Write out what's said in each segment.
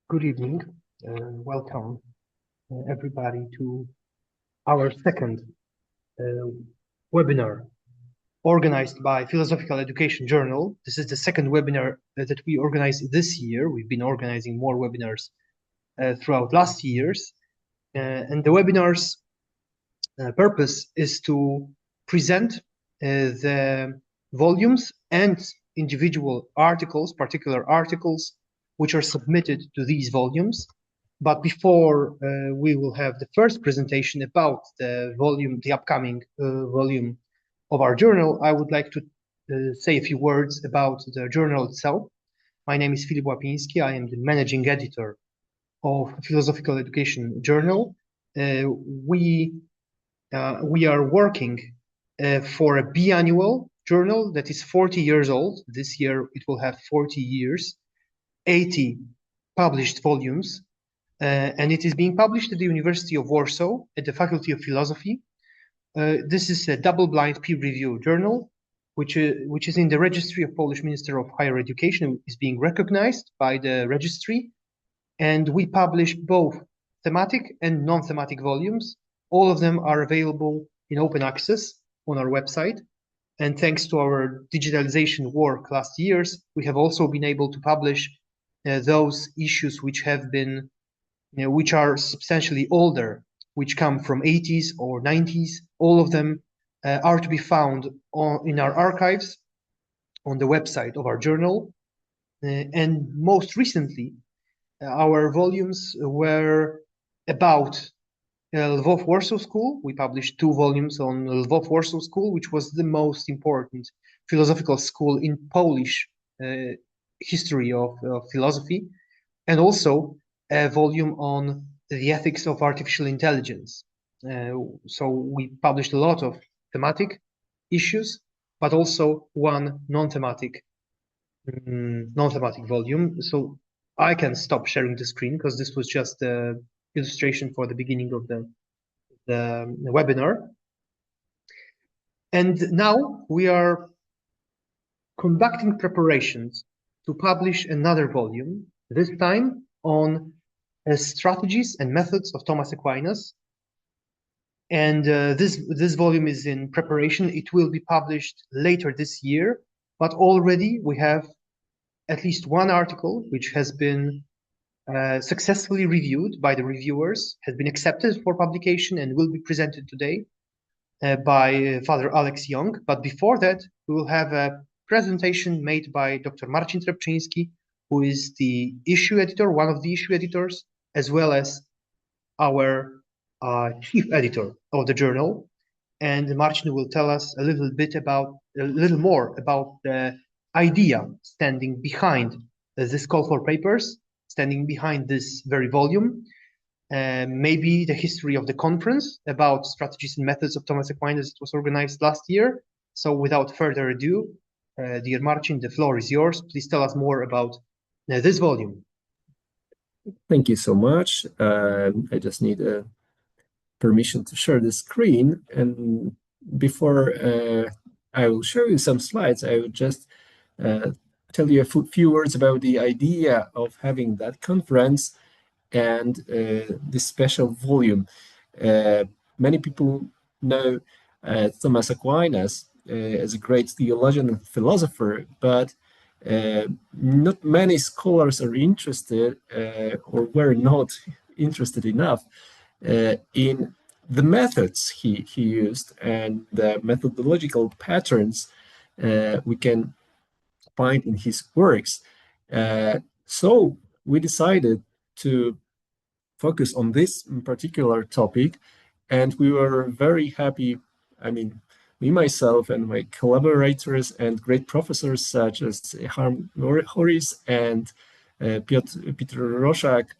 Good evening. Welcome everybody to our second webinar organized by Philosophical Education Journal. This is the second webinar that we organized this year. We've been organizing more webinars throughout last years. And the webinar's purpose is to present the volumes and individual articles, particular articles, which are submitted to these volumes. But before we will have the first presentation about the volume, the upcoming volume of our journal, I would like to say a few words about the journal itself. My name is Lvov-Warsaw. I am the managing editor of Philosophical Education Journal. We are working for a biannual journal that is 40 years old. This year it will have 40 years, 80 published volumes, and it is being published at the University of Warsaw at the Faculty of Philosophy. This is a double-blind peer-reviewed journal, which is in the registry of Polish Minister of Higher Education, is being recognized by the registry, and we publish both thematic and non-thematic volumes. All of them are available in open access on our website. And thanks to our digitalization work last years, we have also been able to publish those issues which have been, which are substantially older, which come from 80s or 90s. All of them are to be found in our archives on the website of our journal. And most recently, our volumes were about Lvov-Warsaw School. We published 2 volumes on Lvov-Warsaw School, which was the most important philosophical school in Polish history of philosophy, and also a volume on the ethics of artificial intelligence. So we published a lot of thematic issues, but also one non-thematic volume. So I can stop sharing the screen because this was just an illustration for the beginning of the webinar. And now we are conducting preparations to publish another volume, this time on strategies and methods of Thomas Aquinas. And this volume is in preparation. It will be published later this year, but already we have at least one article which has been successfully reviewed by the reviewers, has been accepted for publication and will be presented today by Father Alex Judson Yeung. But before that, we will have a presentation made by Dr. Marcin Trepczyński, who is the issue editor, one of the issue editors, as well as our chief editor of the journal. And Marcin will tell us a little more about the idea standing behind this call for papers, standing behind this very volume, maybe the history of the conference about strategies and methods of Thomas Aquinas. It was organized last year. So without further ado, dear Marcin, the floor is yours. Please tell us more about this volume. Thank you so much. I just need permission to share the screen. And before I will show you some slides, I would just tell you a few words about the idea of having that conference and this special volume. Many people know Thomas Aquinas as a great theologian and philosopher, but not many scholars are interested or were not interested enough in the methods he used and the methodological patterns we can find in his works. So we decided to focus on this particular topic, and we were very happy. I mean, me, myself, and my collaborators and great professors such as Harm Horis and Peter Roszak,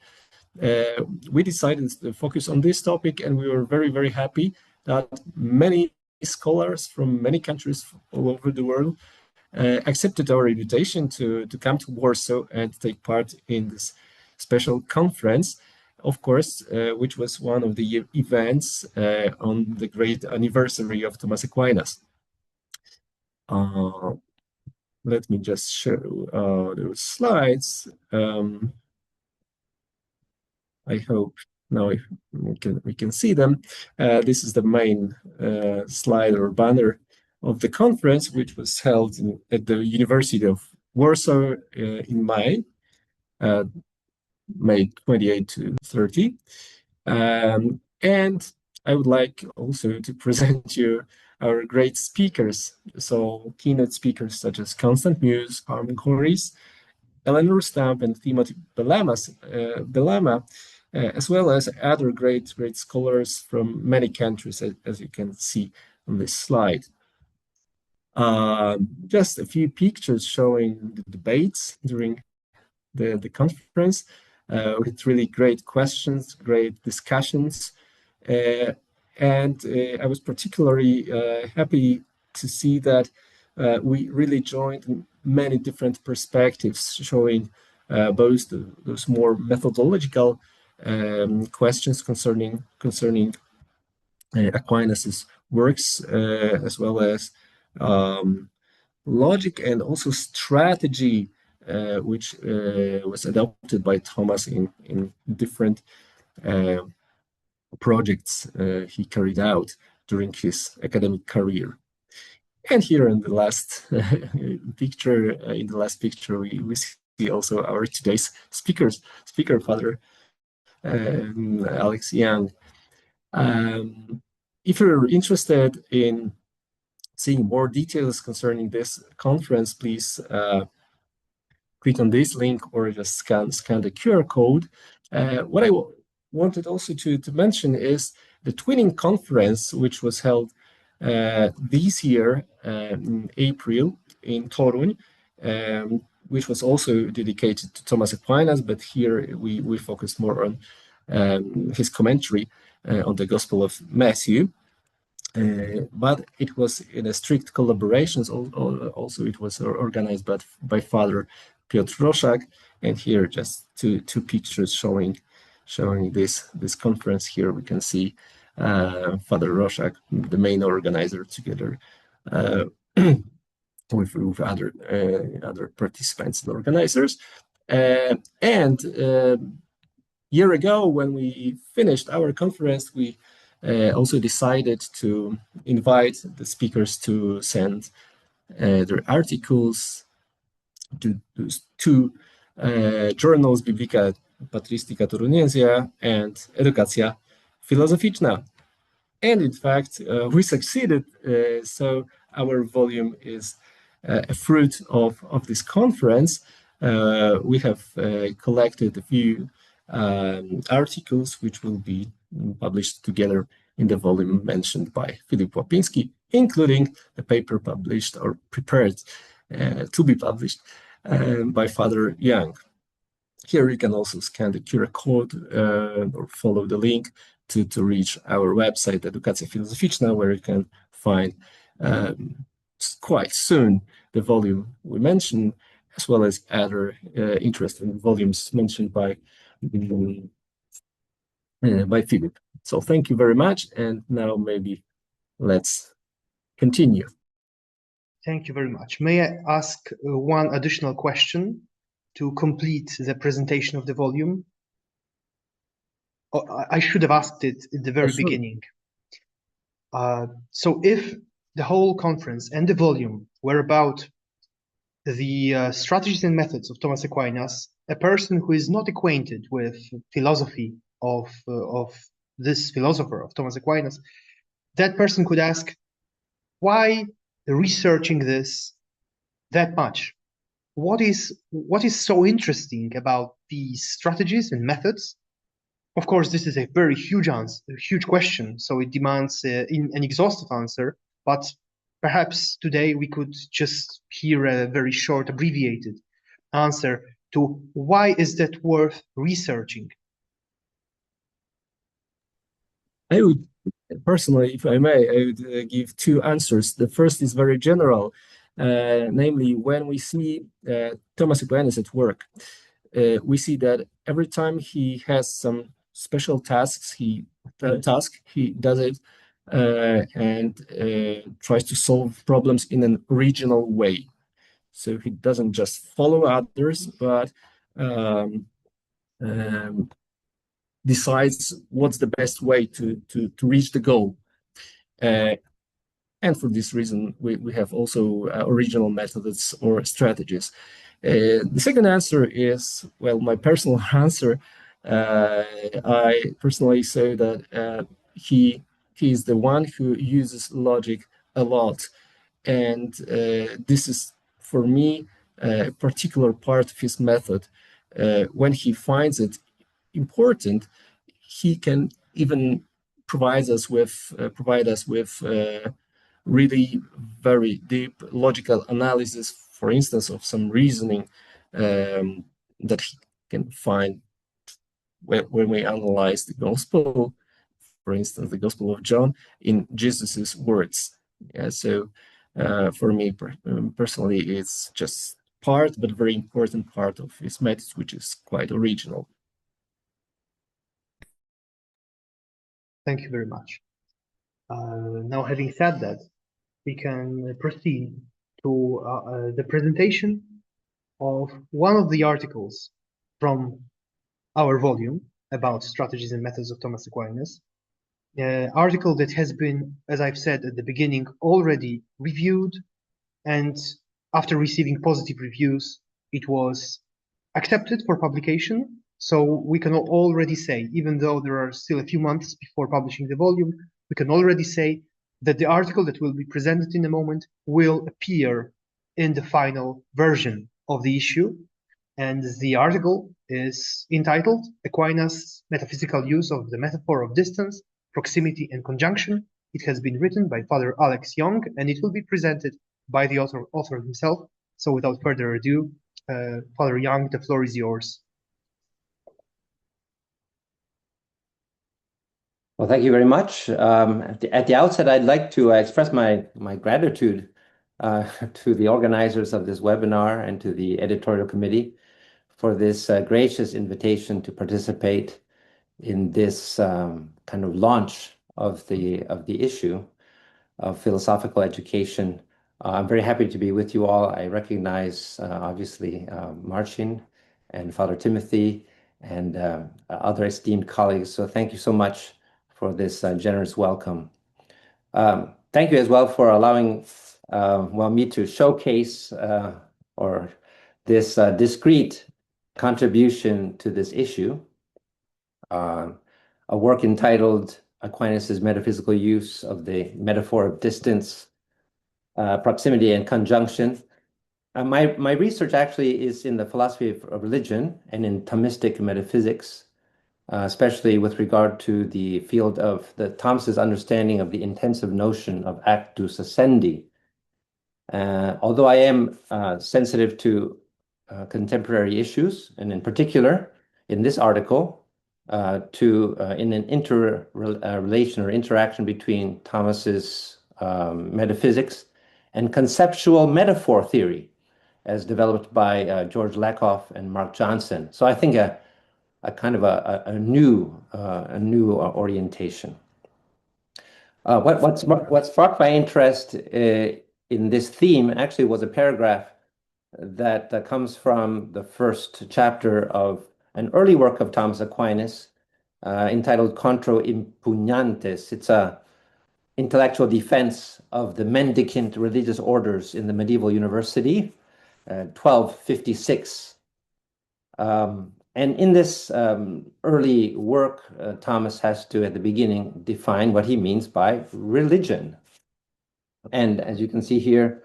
we decided to focus on this topic, and we were very, very happy that many scholars from many countries all over the world accepted our invitation to come to Warsaw and take part in this special conference, of course, which was one of the events on the great anniversary of Thomas Aquinas. Let me just show those slides. I hope now we can see them. This is the main slide or banner of the conference, which was held at the University of Warsaw in May 28 to 30. And I would like also to present you our great speakers. So keynote speakers such as Constant Muse, Armin Horis, Eleanor Stamp, and Timothy Belama, as well as other great scholars from many countries, as you can see on this slide. Just a few pictures showing the debates during the conference with really great questions, great discussions. And I was particularly happy to see that we really joined many different perspectives, showing both those more methodological questions concerning Aquinas's works, as well as logic and also strategy, which was adopted by Thomas in different projects he carried out during his academic career. And here in the last picture, we see also our today's speaker, Father Alex Judson Yeung. If you're interested in seeing more details concerning this conference, please click on this link or just scan the QR code. What I wanted also to mention is the Twinning Conference, which was held this year in April in Torun, which was also dedicated to Thomas Aquinas, but here we focused more on his commentary on the Gospel of Matthew. But it was in a strict collaboration. Also, it was organized by Father Piotr Roszak, and here just two pictures showing this conference. Here we can see Father Roszak, the main organizer, together with other participants and organizers. And year ago, when we finished our conference, we also decided to invite the speakers to send their articles to those two journals, Biblica Patristica Toruniensia and Edukacja Filozoficzna. And in fact, we succeeded. So our volume is a fruit of this conference. We have collected a few articles which will be published together in the volume mentioned by Filip Łapinski, including the paper published or prepared to be published by Father Yeung. Here you can also scan the QR code or follow the link to reach our website, Edukacja Filozoficzna, where you can find quite soon the volume we mentioned, as well as other interesting volumes mentioned by Philip. So thank you very much, and now maybe let's continue. Thank you very much. May I ask one additional question to complete the presentation of the volume? Oh, I should have asked it at the very beginning. So if the whole conference and the volume were about the strategies and methods of Thomas Aquinas, a person who is not acquainted with philosophy of this philosopher, of Thomas Aquinas, that person could ask, why researching this that much? What is so interesting about these strategies and methods? Of course, this is a very huge question, so it demands an exhaustive answer, but perhaps today we could just hear a very short, abbreviated answer to why is that worth researching? I would personally, if I may, I would give two answers. The first is very general, namely, when we see Thomas Aquinas at work, we see that every time he has some special tasks, he does it and tries to solve problems in an original way. So he doesn't just follow others, but decides what's the best way to reach the goal. And for this reason, we have also original methods or strategies. The second answer is, well, my personal answer. I personally say that he is the one who uses logic a lot, and this is for me a particular part of his method. When he finds it important, he can even provide us with really very deep logical analysis, for instance, of some reasoning that he can find when we analyze the gospel, for instance, the Gospel of John, in Jesus's words. Yeah, so for me personally, it's just part, but very important part of his method, which is quite original. Thank you very much. Now, having said that, we can proceed to the presentation of one of the articles from our volume about strategies and methods of Thomas Aquinas. Article that has been, as I've said at the beginning, already reviewed, and after receiving positive reviews, it was accepted for publication. So we can already say, even though there are still a few months before publishing the volume, we can already say that the article that will be presented in a moment will appear in the final version of the issue. And the article is entitled Aquinas' Metaphysical Use of the Metaphor of Distance, Proximity and Conjunction. It has been written by Father Alex Judson Yeung, and it will be presented by the author himself. So without further ado, Father Yeung, the floor is yours. Well, thank you very much. At the outset, I'd like to express my gratitude to the organizers of this webinar and to the editorial committee for this gracious invitation to participate in this kind of launch of the issue of philosophical education. I'm very happy to be with you all. I recognize obviously Marcin and Father Timothy and other esteemed colleagues. So thank you so much for this generous welcome. Thank you as well for allowing me to showcase or this discrete contribution to this issue, a work entitled Aquinas' Metaphysical Use of the Metaphor of Distance, Proximity and Conjunction. My research actually is in the philosophy of religion and in Thomistic metaphysics, especially with regard to the field of Thomas's understanding of the intensive notion of actus essendi. Although I am sensitive to contemporary issues, and in particular, in this article, in an interrelation or interaction between Thomas's metaphysics and conceptual metaphor theory, as developed by George Lakoff and Mark Johnson. So I think a kind of a new orientation. What sparked my interest in this theme actually was a paragraph that comes from the first chapter of an early work of Thomas Aquinas entitled Contro Impugnantes. It's a intellectual defense of the mendicant religious orders in the medieval university, 1256. And in this early work, Thomas has to, at the beginning, define what he means by religion. And as you can see here,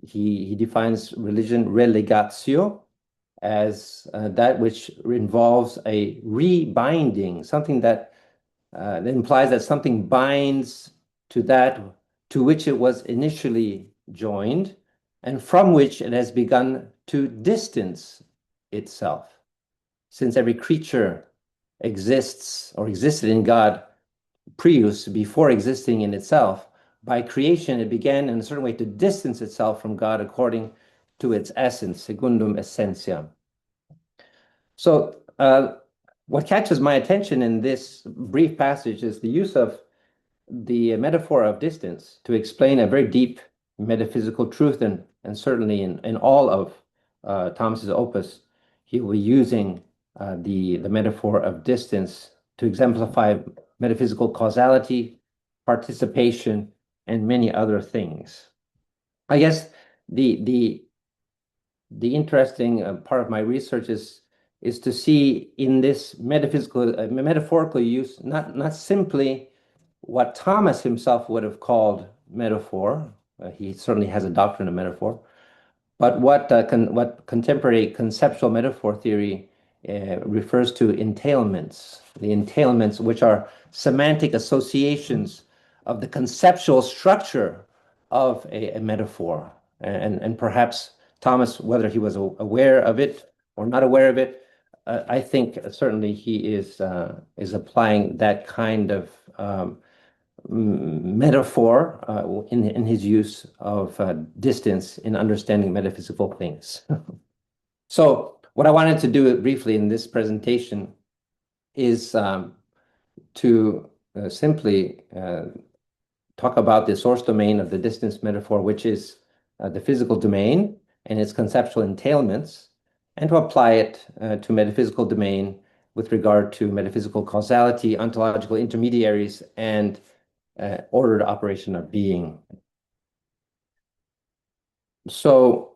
he defines religion, relegatio, as that which involves a rebinding, something that implies that something binds to that to which it was initially joined, and from which it has begun to distance itself. Since every creature exists or existed in God prius, before existing in itself, by creation it began in a certain way to distance itself from God according to its essence, secundum essentiam. So what catches my attention in this brief passage is the use of the metaphor of distance to explain a very deep metaphysical truth, and certainly in all of Thomas's opus, he will be using the metaphor of distance to exemplify metaphysical causality, participation, and many other things. I guess the interesting part of my research is to see in this metaphorical use not simply what Thomas himself would have called metaphor. He certainly has a doctrine of metaphor, but what contemporary conceptual metaphor theory refers to entailments. The entailments, which are semantic associations of the conceptual structure of a metaphor, and perhaps Thomas, whether he was aware of it or not aware of it, I think certainly he is applying that kind of metaphor in his use of distance in understanding metaphysical things. So what I wanted to do briefly in this presentation is to simply talk about the source domain of the distance metaphor, which is the physical domain and its conceptual entailments, and to apply it to metaphysical domain with regard to metaphysical causality, ontological intermediaries, and ordered operation of being. So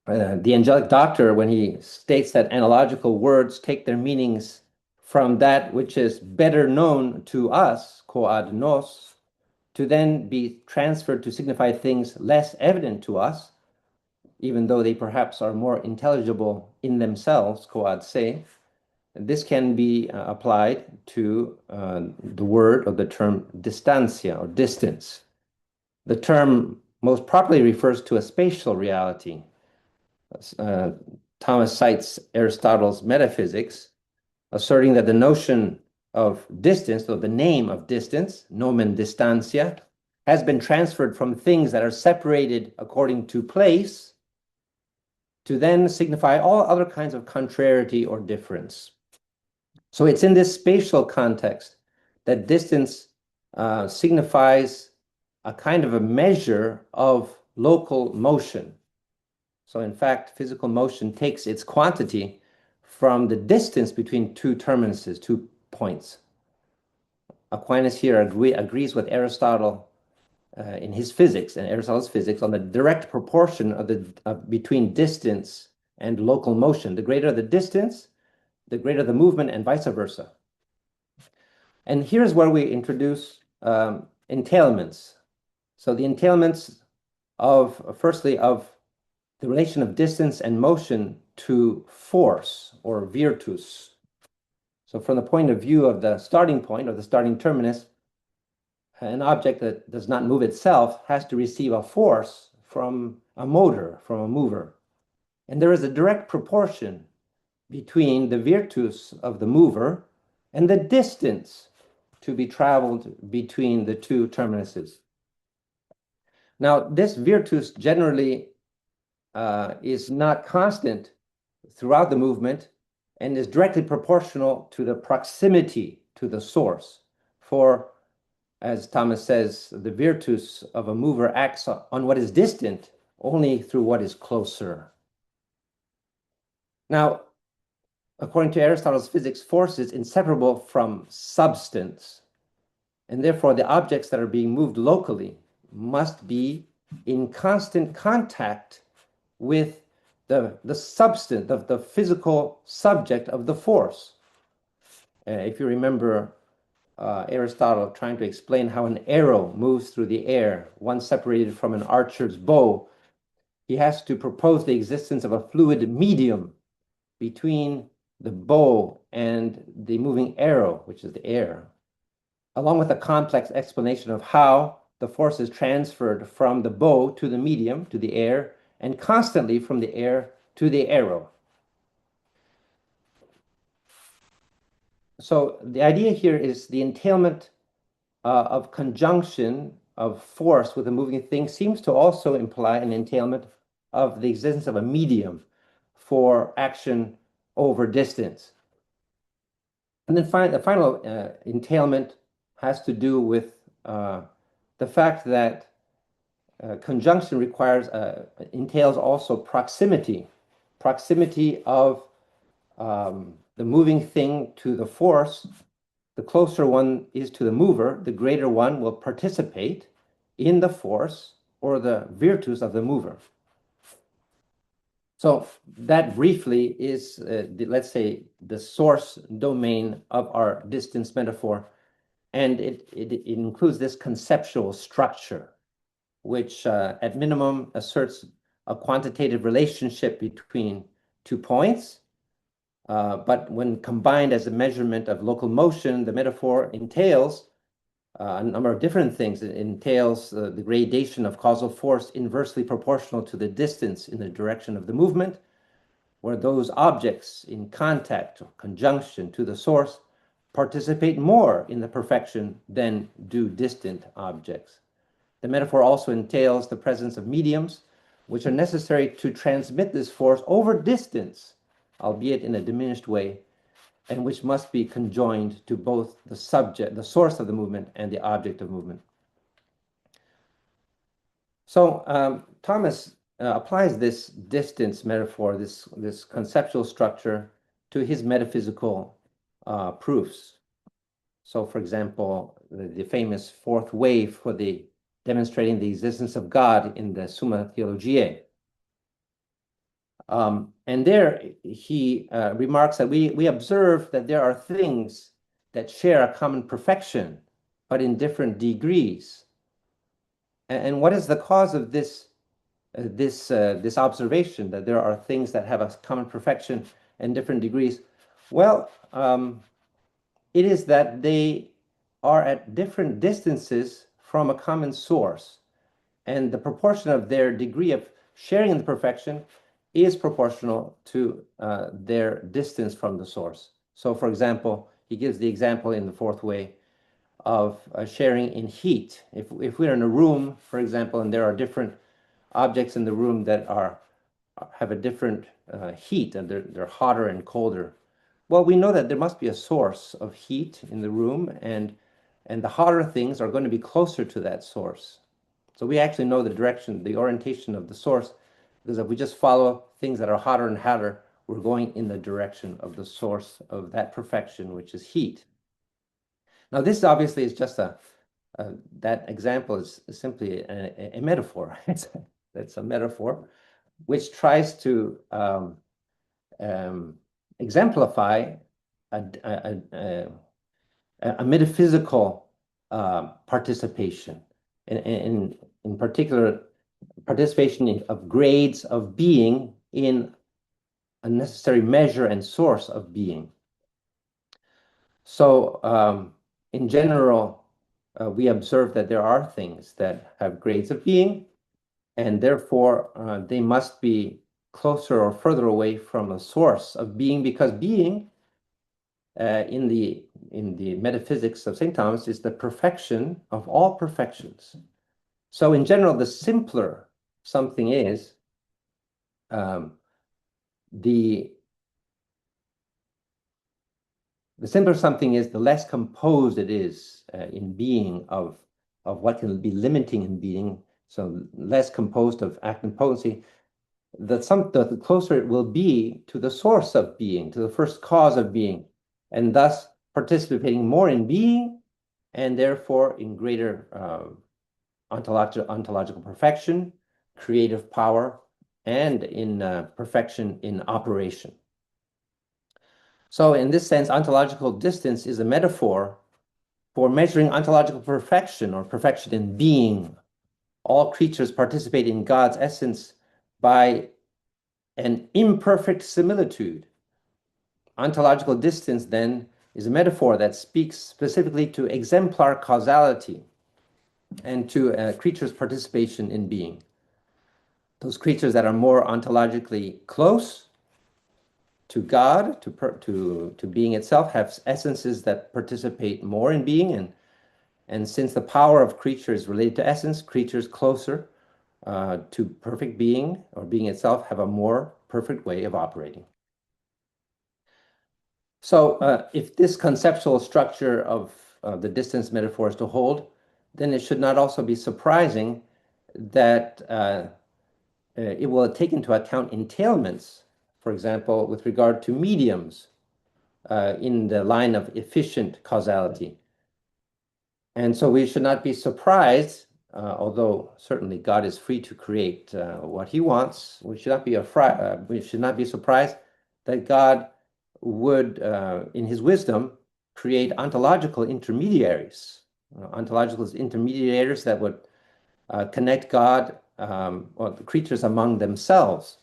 the angelic doctor, when he states that analogical words take their meanings from that which is better known to us, quod nos, to then be transferred to signify things less evident to us, even though they perhaps are more intelligible in themselves, quod se, this can be applied to the word or the term distancia, or distance. The term most properly refers to a spatial reality. Thomas cites Aristotle's Metaphysics, asserting that the notion of distance, or the name of distance, nomen distantia, has been transferred from things that are separated according to place to then signify all other kinds of contrariety or difference. So it's in this spatial context that distance signifies a kind of a measure of local motion. So in fact, physical motion takes its quantity from the distance between two terminuses, 2 points. Aquinas here agrees with Aristotle in his physics, and Aristotle's physics, on the direct proportion of between distance and local motion. The greater the distance, the greater the movement, and vice versa. And here's where we introduce entailments. So the entailments firstly of the relation of distance and motion to force, or virtus. So from the point of view of the starting point, or the starting terminus, an object that does not move itself has to receive a force from a motor, from a mover. And there is a direct proportion between the virtus of the mover and the distance to be traveled between the two terminuses. Now, this virtus generally is not constant throughout the movement and is directly proportional to the proximity to the source. For, as Thomas says, the virtus of a mover acts on what is distant only through what is closer. Now, according to Aristotle's physics, force is inseparable from substance, and therefore the objects that are being moved locally must be in constant contact with the substance of the physical subject of the force. If you remember Aristotle trying to explain how an arrow moves through the air, once separated from an archer's bow, he has to propose the existence of a fluid medium between the bow and the moving arrow, which is the air, along with a complex explanation of how the force is transferred from the bow to the medium, to the air, and constantly from the air to the arrow. So the idea here is the entailment of conjunction of force with a moving thing seems to also imply an entailment of the existence of a medium for action over distance. And then the final entailment has to do with the fact that conjunction entails also proximity of the moving thing to the force, the closer one is to the mover, the greater one will participate in the force or the virtues of the mover. So that briefly is, let's say, the source domain of our distance metaphor. And it includes this conceptual structure, which at minimum asserts a quantitative relationship between 2 points. But when combined as a measurement of local motion, the metaphor entails a number of different things. It entails the gradation of causal force inversely proportional to the distance in the direction of the movement, where those objects in contact or conjunction to the source participate more in the perfection than do distant objects. The metaphor also entails the presence of mediums, which are necessary to transmit this force over distance, albeit in a diminished way, and which must be conjoined to both the subject, the source of the movement, and the object of movement. So Thomas applies this distance metaphor, this conceptual structure, to his metaphysical proofs. So, for example, the famous fourth way for the demonstrating the existence of God in the Summa Theologiae. And there he remarks that we observe that there are things that share a common perfection, but in different degrees. And what is the cause of this observation, that there are things that have a common perfection and different degrees? Well, it is that they are at different distances from a common source, and the proportion of their degree of sharing in the perfection is proportional to their distance from the source. So, for example, he gives the example in the fourth way of sharing in heat. If we're in a room, for example, and there are different objects in the room that have a different heat, and they're hotter and colder, well, we know that there must be a source of heat in the room, and the hotter things are going to be closer to that source. So we actually know the direction, the orientation of the source, because if we just follow things that are hotter and hotter, we're going in the direction of the source of that perfection, which is heat. Now, this obviously is just that example is simply a metaphor. That's a metaphor which tries to exemplify a metaphysical participation, in particular, participation of grades of being in a necessary measure and source of being. So in general, we observe that there are things that have grades of being, and therefore they must be closer or further away from a source of being, because being in the metaphysics of St. Thomas is the perfection of all perfections. So in general, the simpler something is, the simpler something is, the less composed it is in being of what can be limiting in being. So less composed of act and potency, the closer it will be to the source of being, to the first cause of being, and thus participating more in being, and therefore in greater ontological perfection, creative power, and in perfection in operation. So in this sense, ontological distance is a metaphor for measuring ontological perfection, or perfection in being. All creatures participate in God's essence by an imperfect similitude. Ontological distance, then, is a metaphor that speaks specifically to exemplar causality and to creatures' participation in being. Those creatures that are more ontologically close to God, to being itself, have essences that participate more in being, and since the power of creature is related to essence, creatures closer to perfect being or being itself have a more perfect way of operating. So if this conceptual structure of the distance metaphor is to hold, then it should not also be surprising that it will take into account entailments for example, with regard to mediums in the line of efficient causality. And so we should not be surprised, although certainly God is free to create what he wants, we should not be surprised that God would, in his wisdom, create ontological intermediaries, that would connect God or the creatures among themselves,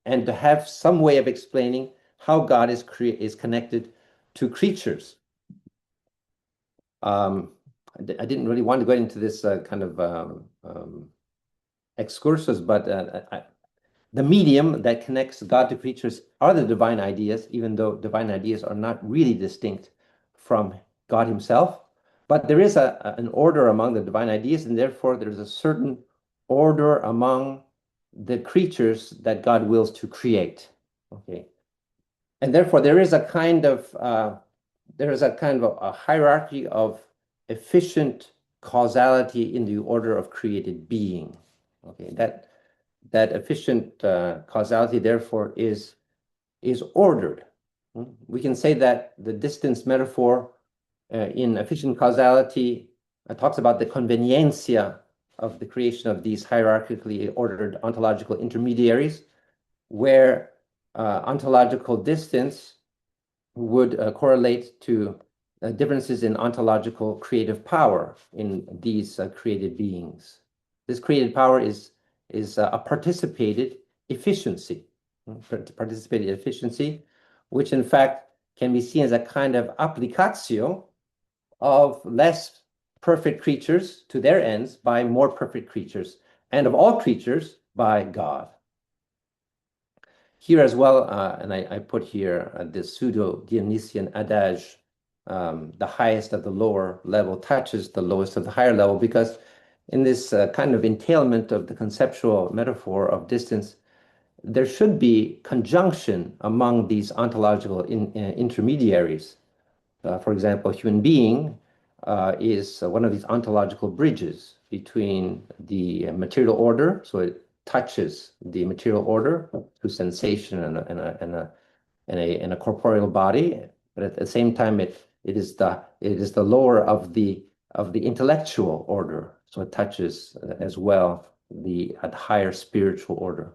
and to have some way of explaining how God is connected to creatures. I didn't really want to go into this kind of excursus, but the medium that connects God to creatures are the divine ideas, even though divine ideas are not really distinct from God himself. But there is an order among the divine ideas, and therefore there's a certain order among the creatures that God wills to create. Okay, and therefore there is a kind of a hierarchy of efficient causality in the order of created being. Okay, that efficient causality therefore is ordered. We can say that the distance metaphor in efficient causality talks about the conveniencia of the creation of these hierarchically ordered ontological intermediaries, where ontological distance would correlate to differences in ontological creative power in these created beings. This created power is a participated efficiency, which in fact can be seen as a kind of applicatio of less perfect creatures to their ends by more perfect creatures, and of all creatures by God. Here as well, and I put here the pseudo-Dionysian adage, the highest of the lower level touches the lowest of the higher level, because in this kind of entailment of the conceptual metaphor of distance, there should be conjunction among these ontological intermediaries. For example, human being is one of these ontological bridges between the material order, so it touches the material order through sensation and a corporeal body, but at the same time it is the lower of the intellectual order, so it touches as well the higher spiritual order.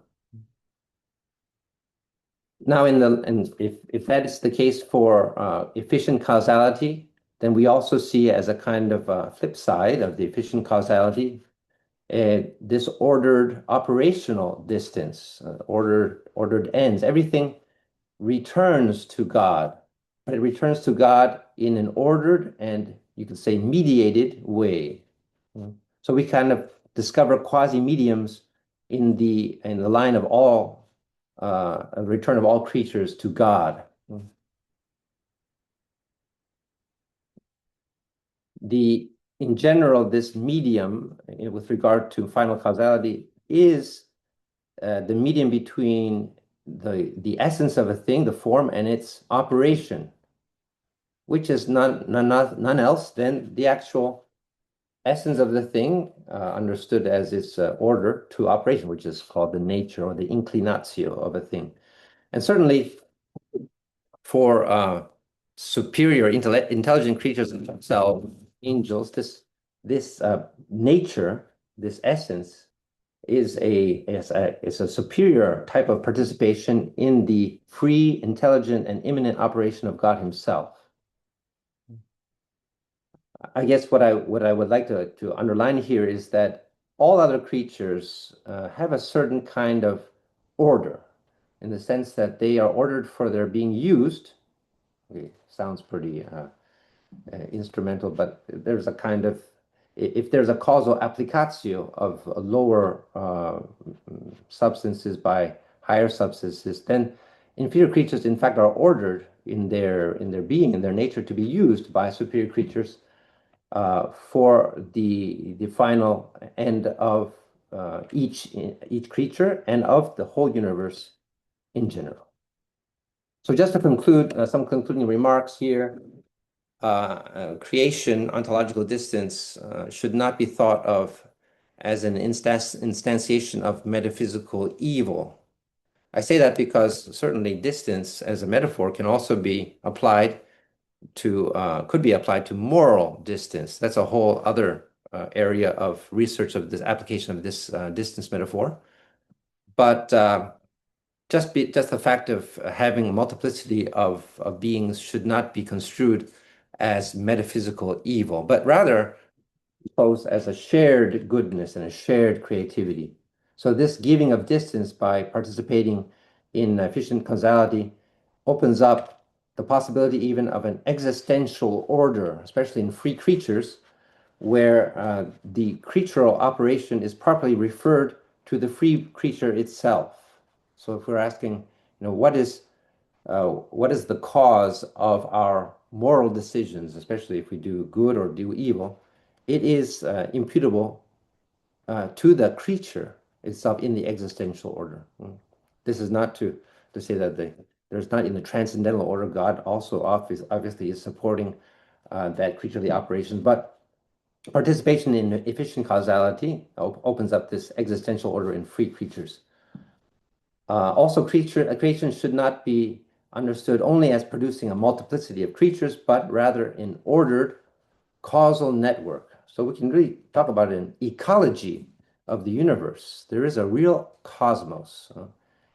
Now, if that is the case for efficient causality, then we also see as a kind of flip side of the efficient causality this ordered operational distance, ordered ends. Everything returns to God, but it returns to God in an ordered and, you could say, mediated way. So we kind of discover quasi-mediums in the line of all a return of all creatures to God. In general, this medium, with regard to final causality, is the medium between the essence of a thing, the form, and its operation, which is none else than the actual essence of the thing, understood as its order to operation, which is called the nature or the inclinatio of a thing. And certainly for superior intelligent creatures themselves, angels, this nature, this essence, is a superior type of participation in the free, intelligent, and immanent operation of God himself. I guess what I would like to underline here is that all other creatures have a certain kind of order, in the sense that they are ordered for their being used. It sounds pretty instrumental, but there's a kind of, if there's a causal applicatio of lower substances by higher substances, then inferior creatures in fact are ordered in their being, in their nature, to be used by superior creatures for the final end of each creature and of the whole universe in general. So just to conclude, some concluding remarks here. Creation, ontological distance, should not be thought of as an instantiation of metaphysical evil. I say that because certainly distance as a metaphor can also be applied to, could be applied to moral distance. That's a whole other area of research of this application of this distance metaphor. But just the fact of having a multiplicity of beings should not be construed as metaphysical evil, but rather posed as a shared goodness and a shared creativity. So this giving of distance by participating in efficient causality opens up the possibility even of an existential order, especially in free creatures, where the creatural operation is properly referred to the free creature itself. So if we're asking, what is the cause of our moral decisions, especially if we do good or do evil, it is imputable to the creature itself in the existential order. This is not to say that there's not in the transcendental order. God also obviously is supporting that creaturely operation, but participation in efficient causality opens up this existential order in free creatures. Also, creation should not be understood only as producing a multiplicity of creatures, but rather an ordered causal network. So we can really talk about an ecology of the universe. There is a real cosmos.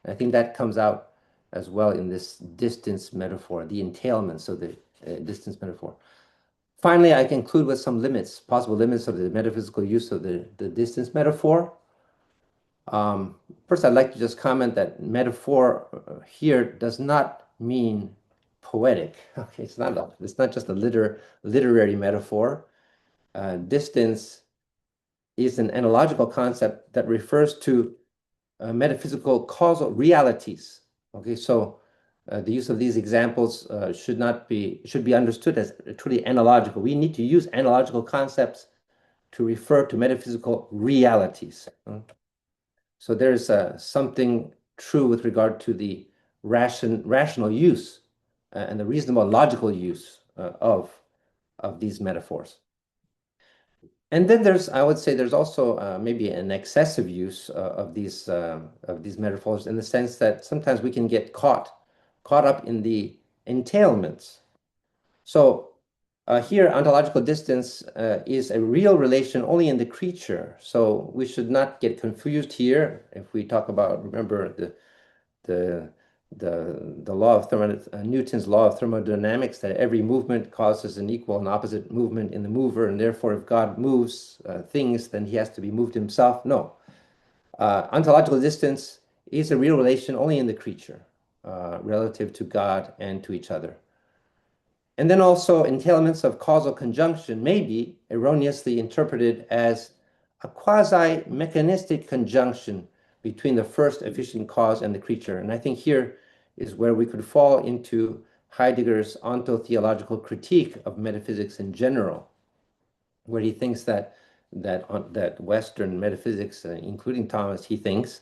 I think that comes out as well in this distance metaphor, the entailments of the distance metaphor. Finally, I conclude with some limits, possible limits of the metaphysical use of the distance metaphor. First, I'd like to just comment that metaphor here does not mean poetic. Okay, it's not just a literary metaphor. Distance is an analogical concept that refers to metaphysical causal realities. Okay, so the use of these examples should be understood as truly analogical. We need to use analogical concepts to refer to metaphysical realities. So there's something true with regard to the rational use and the reasonable logical use of these metaphors. And then I would say there's also maybe an excessive use of these metaphors, in the sense that sometimes we can get caught up in the entailments. So here, ontological distance is a real relation only in the creature. So we should not get confused here. If we talk about, remember the law of Newton's law of thermodynamics, that every movement causes an equal and opposite movement in the mover, and therefore if God moves things, then he has to be moved himself. No. Ontological distance is a real relation only in the creature, relative to God and to each other. And then also entailments of causal conjunction may be erroneously interpreted as a quasi-mechanistic conjunction between the first efficient cause and the creature. And I think here is where we could fall into Heidegger's ontotheological critique of metaphysics in general, where he thinks that Western metaphysics, including Thomas, he thinks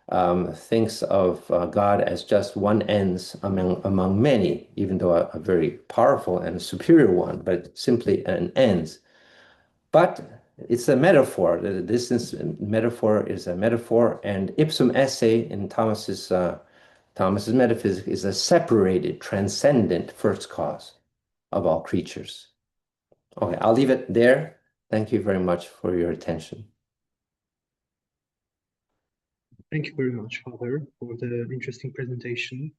of God as just one ens among many, even though a very powerful and superior one, but simply an ens. But it's a metaphor. The distance metaphor is a metaphor, and ipsum esse in Thomas's metaphysics is a separated, transcendent first cause of all creatures. Okay, I'll leave it there. Thank you very much for your attention. Thank you very much, Father, for the interesting presentation.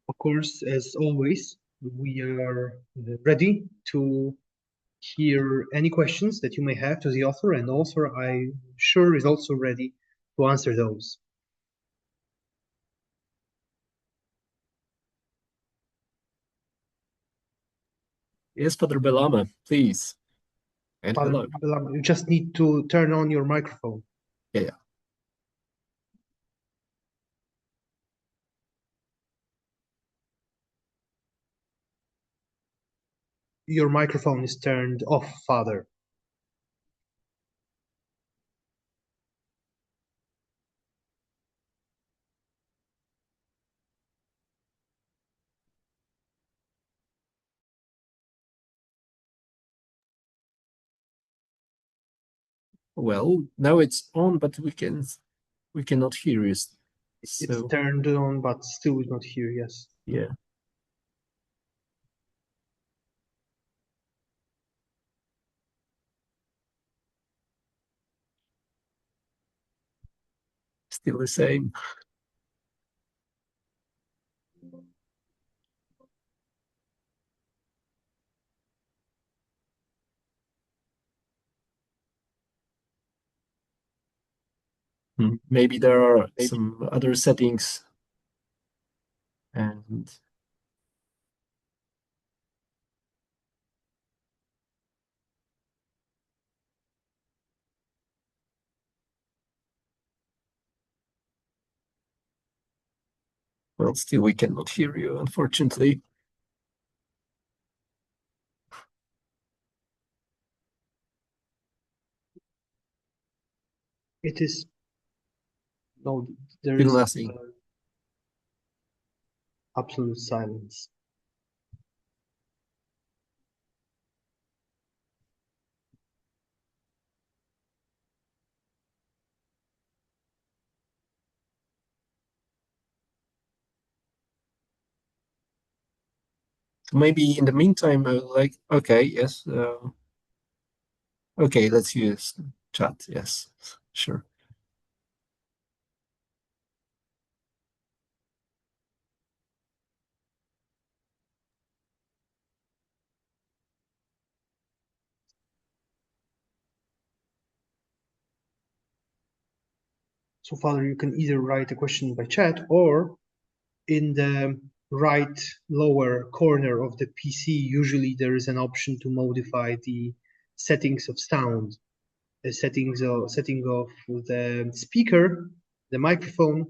Of course, as always, we are ready to hear any questions that you may have to the author, and author, I'm sure, is also ready to answer those. Yes, Father Belama, please. And Father hello. Belama, you just need to turn on your microphone. Yeah. Your microphone is turned off, Father. Well, now it's on, but we cannot hear you. It's So turned on, but still we not hear. Yes. yeah. Still the same. Maybe there are some other settings, and well, still we cannot hear you, unfortunately. It is. No, there Still is nothing. absolute silence. Maybe in the meantime, I would like, okay, yes. Okay, let's use chat. Yes, sure. So, Father, you can either write a question by chat, or in the right lower corner of the PC, usually there is an option to modify the settings of sound, the setting of the speaker, the microphone,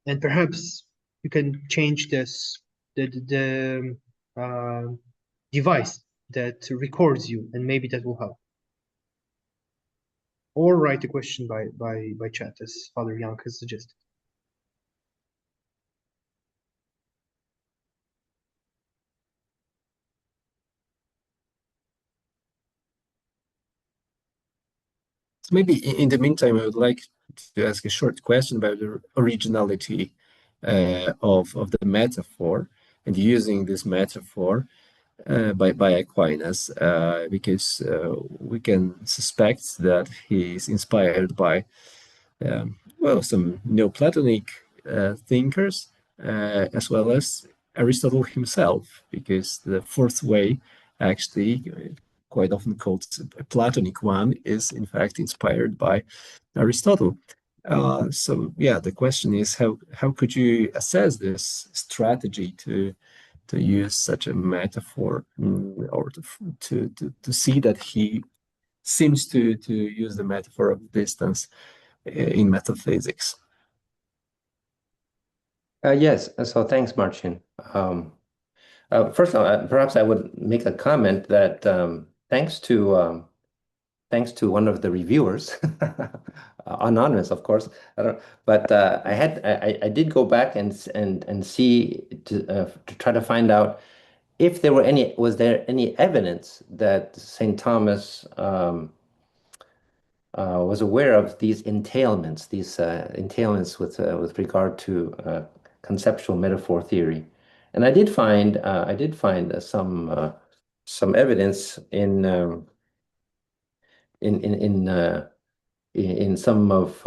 and perhaps you can change the device that records you, and maybe that will help. Or write a question by chat, as Father Young has suggested. So maybe in the meantime, I would like to ask a short question about the originality of the metaphor and using this metaphor by Aquinas, because we can suspect that he is inspired by well, some Neoplatonic thinkers, as well as Aristotle himself, because the fourth way, actually, quite often called a Platonic one, is in fact inspired by Aristotle. So yeah, the question is how could you assess this strategy to use such a metaphor, or to see that he seems to use the metaphor of distance in metaphysics? Yes, so thanks, Marcin. First of all, perhaps I would make a comment that thanks to one of the reviewers, anonymous, of course. I don't, but I did go back and see to try to find out if there was there any evidence that Saint Thomas was aware of these entailments with regard to conceptual metaphor theory, and I did find some evidence in in in uh, in some of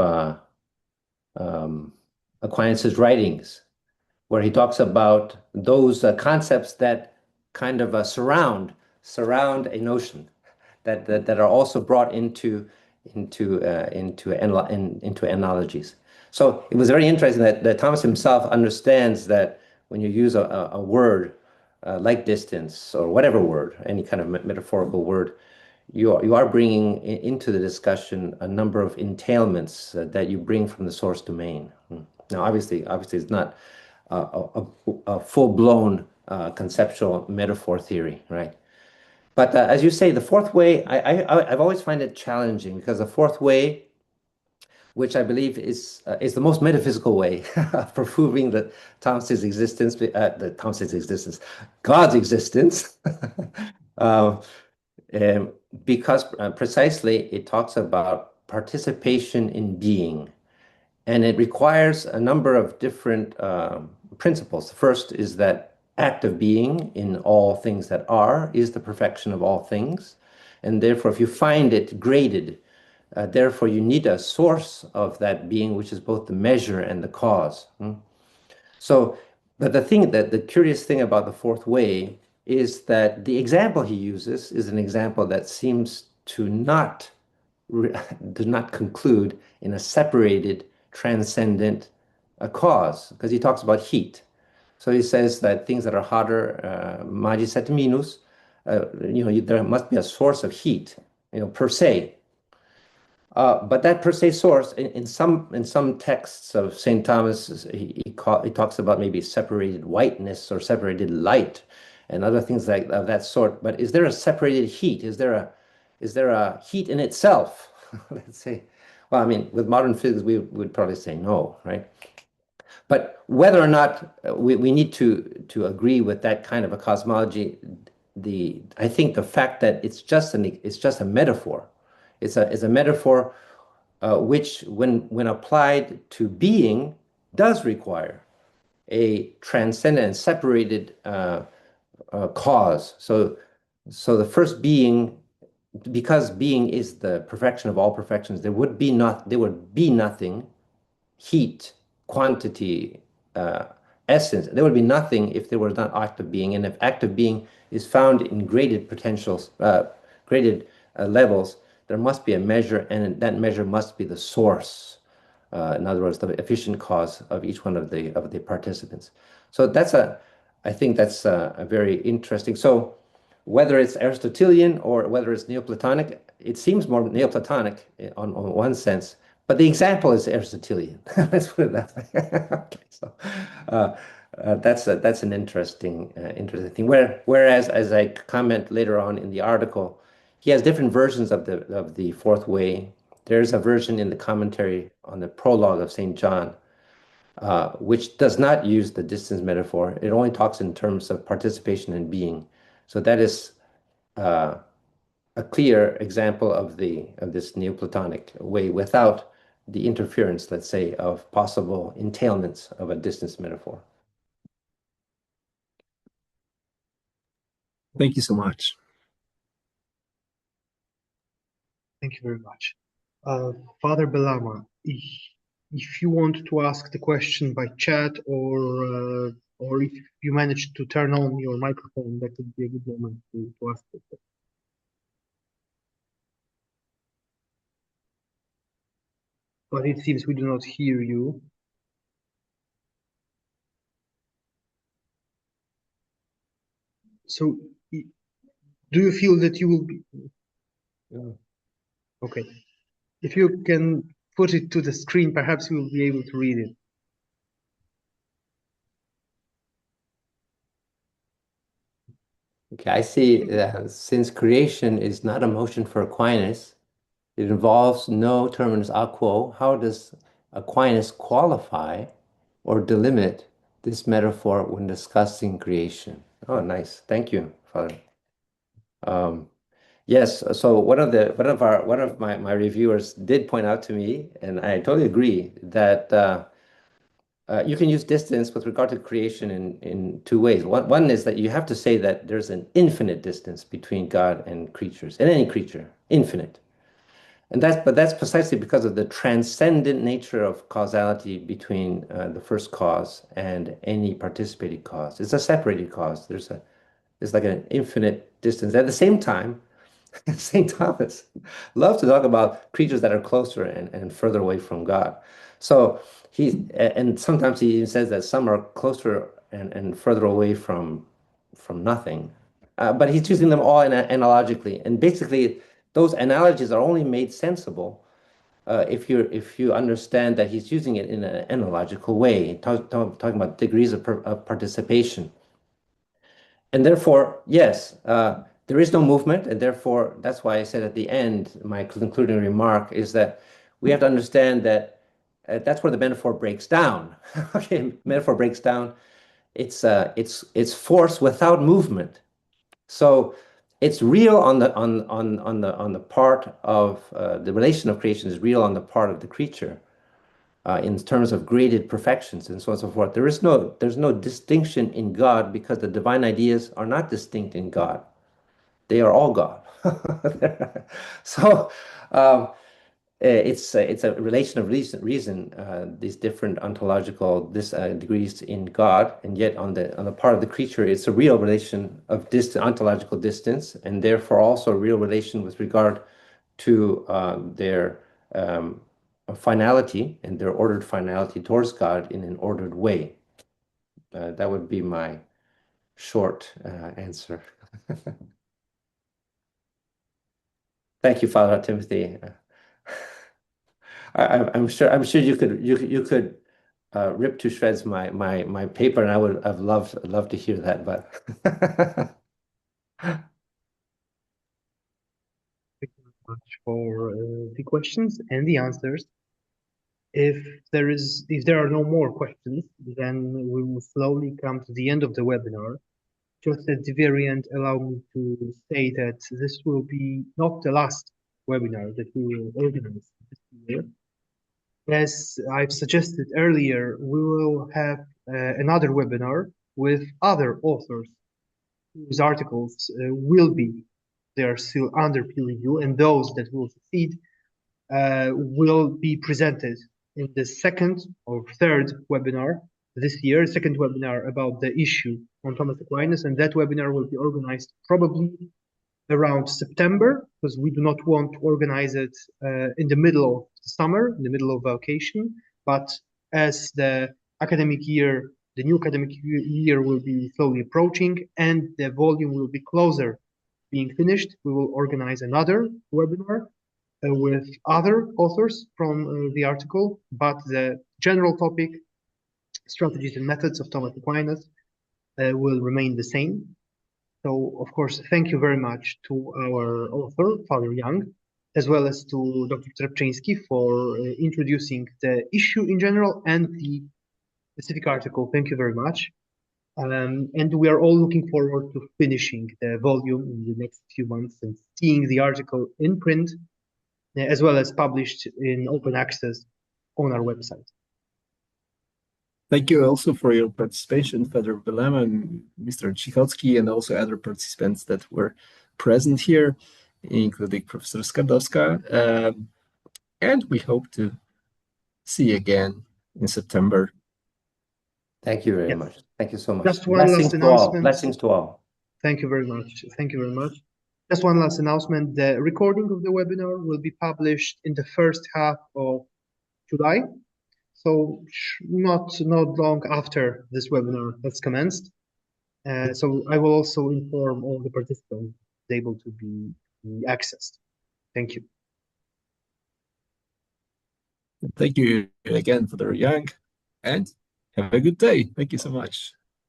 Aquinas's writings, where he talks about those concepts that kind of surround a notion that are also brought into analogies. So it was very interesting that Thomas himself understands that when you use a word like distance or whatever word, any kind of metaphorical word, you are bringing into the discussion a number of entailments that you bring from the source domain. Now, obviously, it's not a full-blown conceptual metaphor theory, right? But as you say, the fourth way, I've always find it challenging, because the fourth way, which I believe is the most metaphysical way for proving that Thomas's existence, God's existence, uh, because precisely it talks about participation in being, And it requires a number of different principles. The first is that active being in all things that are is the perfection of all things. And therefore, if you find it graded, therefore you need a source of that being, which is both the measure and the cause. So, but the curious thing about the fourth way is that the example he uses is an example that seems to not do not conclude in a separated, transcendent cause, because he talks about heat. So he says that things that are hotter, magis et minus, there must be a source of heat, per se. But that per se source, in some texts of St. Thomas, he talks about maybe separated whiteness or separated light and other things like of that sort. But is there a separated heat? Is there a heat in itself? Let's say. Well, I mean, with modern physics, we would probably say no, right? But whether or not we need to agree with that kind of a cosmology, I think the fact that it's just a metaphor. It's a metaphor which, when applied to being, does require a transcendent and separated cause. So the first being, because being is the perfection of all perfections, there would be nothing, heat, quantity, essence. There would be nothing if there was not active being. And if active being is found in graded potentials, graded levels, there must be a measure, and that measure must be the source. In other words, the efficient cause of each one of the participants. So I think that's a very interesting. So whether it's Aristotelian or whether it's Neoplatonic, it seems more Neoplatonic on one sense, but the example is Aristotelian. Let's put it that way. Okay, so that's an interesting thing. Whereas, as I comment later on in the article, he has different versions of the fourth way. There's a version in the commentary on the prologue of St. John, which does not use the distance metaphor. It only talks in terms of participation and being. So that is a clear example of this Neoplatonic way without the interference, let's say, of possible entailments of a distance metaphor. Thank you so much. Thank you very much. Father Belama, if you want to ask the question by chat or if you manage to turn on your microphone, that would be a good moment to ask it. But it seems we do not hear you. So, do you feel that you will be... Yeah. Okay. If you can put it to the screen, perhaps we will be able to read it. Okay, I see that since creation is not a motion for Aquinas, it involves no terminus a quo. How does Aquinas qualify or delimit this metaphor when discussing creation? Oh, nice. Thank you, Father. Yes, so one of my reviewers did point out to me, and I totally agree, that you can use distance with regard to creation in two ways. One is that you have to say that there's an infinite distance between God and creatures, and any creature, infinite. But that's precisely because of the transcendent nature of causality between the first cause and any participating cause. It's a separated cause. It's like an infinite distance. At the same time, St. Thomas loves to talk about creatures that are closer and further away from God. So and sometimes he even says that some are closer and further away from nothing. But he's choosing them all analogically. And basically, those analogies are only made sensible if you understand that he's using it in an analogical way, talking about degrees of participation. And therefore, yes, there is no movement, and therefore, that's why I said at the end, my concluding remark is that we have to understand that that's where the metaphor breaks down. Okay, metaphor breaks down. It's force without movement. So it's real on the part of the relation of creation is real on the part of the creature, in terms of graded perfections and so on and so forth. There's no distinction in God because the divine ideas are not distinct in God. They are all God. So it's a relation of reason, these different ontological degrees in God, and yet on the part of the creature, it's a real relation of ontological distance, and therefore also a real relation with regard to their finality and their ordered finality towards God in an ordered way. That would be my short answer. Thank you, Father Timothy. I'm sure you could rip to shreds my paper, and I would have loved to hear that, but Thank you very much for the questions and the answers. If there are no more questions, then we will slowly come to the end of the webinar. Just at the very end, allow me to say that this will be not the last webinar that we will organize this year. As I've suggested earlier, we will have another webinar with other authors whose articles they are still under peer review, and those that will succeed will be presented in the second or third webinar this year, second webinar about the issue on Thomas Aquinas, and that webinar will be organized probably around September, because we do not want to organize it in the middle of the summer, in the middle of vacation, but as the new academic year will be slowly approaching and the volume will be closer being finished, we will organize another webinar with other authors from the article, but the general topic, strategies and methods of Thomas Aquinas, will remain the same. So, of course, thank you very much to our author, Father Yeung, as well as to Dr. Trepczyński for introducing the issue in general and the specific article. Thank you very much. And we are all looking forward to finishing the volume in the next few months and seeing the article in print, as well as published in open access on our website. Thank you also for your participation, Father Belema and Mr. Cichocki, and also other participants that were present here, including Professor Skardowska. And we hope to see you again in September. Thank you very much. Thank you so much. Just one last announcement. Blessings to all. Thank you very much. Thank you very much. Just one last announcement. The recording of the webinar will be published in the first half of July. So not long after this webinar has commenced. So I will also inform all the participants able to be accessed. Thank you. Thank you again, Father Yeung, and have a good day. Thank you so much.